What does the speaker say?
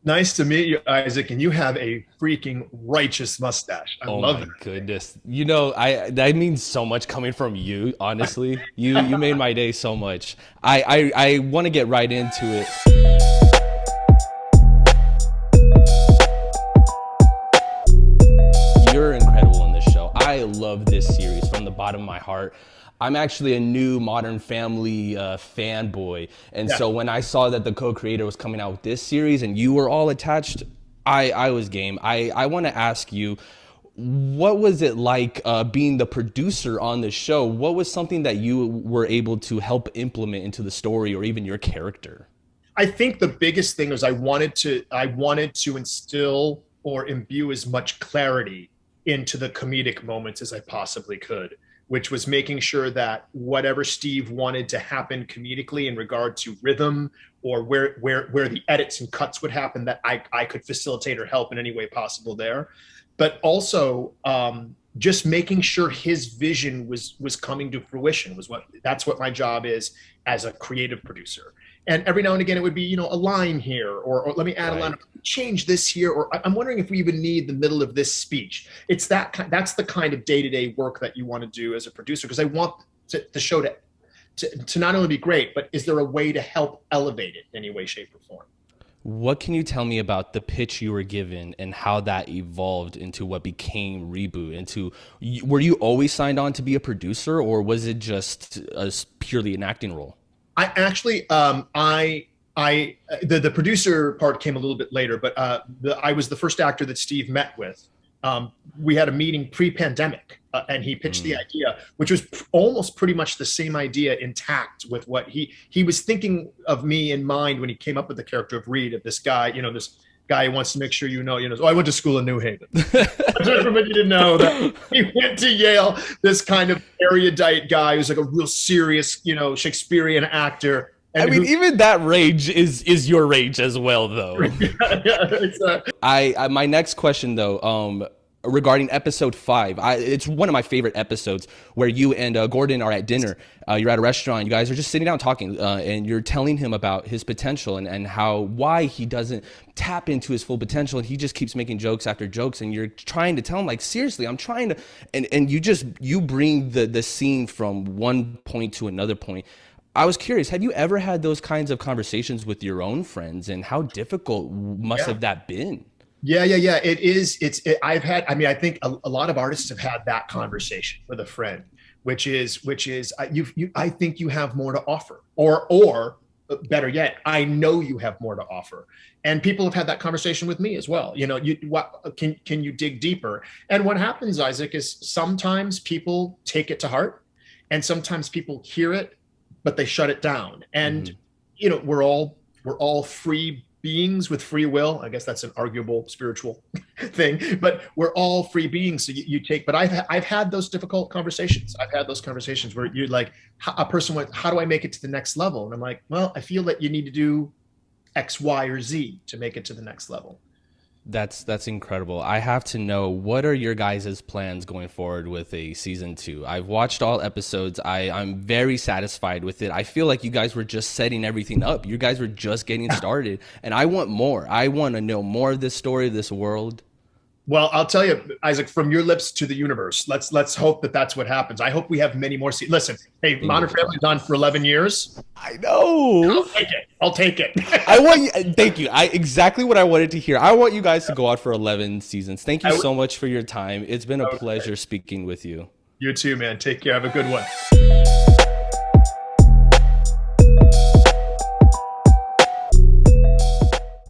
Nice to meet you, Isaac. And you have a freaking righteous mustache. I Oh love my it. goodness. You know, I that means so much coming from you, honestly. You made my day so much. I want to get right into it. You're incredible in this show. I love this series from the bottom of my heart. I'm actually a new Modern Family fanboy, and Yeah. so when I saw that the co-creator was coming out with this series and you were all attached, I was game. I want to ask you, what was it like being the producer on the show? What was something that you were able to help implement into the story or even your character? I think the biggest thing was I wanted to instill or imbue as much clarity into the comedic moments as I possibly could, which was making sure that whatever Steve wanted to happen comedically in regard to rhythm or where the edits and cuts would happen, that I could facilitate or help in any way possible there. But also just making sure his vision was coming to fruition was what my job is as a creative producer. And every now and again, it would be, a line here, or let me add a line, Right. change this here, or I'm wondering if we even need the middle of this speech. That's the kind of day-to-day work that you want to do as a producer, because I want the show to not only be great, but is there a way to help elevate it in any way, shape, or form? What can you tell me about the pitch you were given and how that evolved into what became Reboot? Were you always signed on to be a producer, or was it just purely an acting role? I actually, the producer part came a little bit later, but I was the first actor that Steve met with. We had a meeting pre-pandemic, and he pitched the idea, which was almost pretty much the same idea intact with what he was thinking of me in mind when he came up with the character of Reed, of this guy, this guy who wants to make sure oh, I went to school in New Haven. Everybody didn't know that he went to Yale, this kind of erudite guy who's like a real serious, Shakespearean actor. I And mean, even that rage is your rage as well, though. exactly. I my next question though, regarding episode 5, it's one of my favorite episodes where you and Gordon are at dinner. You're at a restaurant. You guys are just sitting down talking, and you're telling him about his potential and why he doesn't tap into his full potential, and he just keeps making jokes after jokes. And you're trying to tell him, like, seriously, I'm trying to, and you bring the scene from one point to another point. I was curious, have you ever had those kinds of conversations with your own friends, and how difficult must Yeah. have that been? Yeah. It is. I've had. I mean, I think a lot of artists have had that conversation with a friend, which is I think you have more to offer, or better yet, I know you have more to offer. And people have had that conversation with me as well. What can you dig deeper? And what happens, Isaac, is sometimes people take it to heart, and sometimes people hear it, but they shut it down. And we're all free beings with free will. I guess that's an arguable spiritual thing, but we're all free beings. So you take, but I've had those difficult conversations. I've had those conversations where you're like, a person went, how do I make it to the next level? And I'm like, well, I feel that you need to do X, Y, or Z to make it to the next level. That's incredible. I have to know, what are your guys' plans going forward with a season 2? I've watched all episodes. I'm very satisfied with it. I feel like you guys were just setting everything up. You guys were just getting started, and I want more. I want to know more of this story, this world. Well, I'll tell you, Isaac, from your lips to the universe. Let's hope that that's what happens. I hope we have many more. Listen, hey, Modern Family's on for 11 years. I know. I'll take it. I want you. Thank you. Exactly what I wanted to hear. I want you guys to go out for 11 seasons. Thank you so much for your time. It's been a pleasure speaking with you. You too, man. Take care. Have a good one.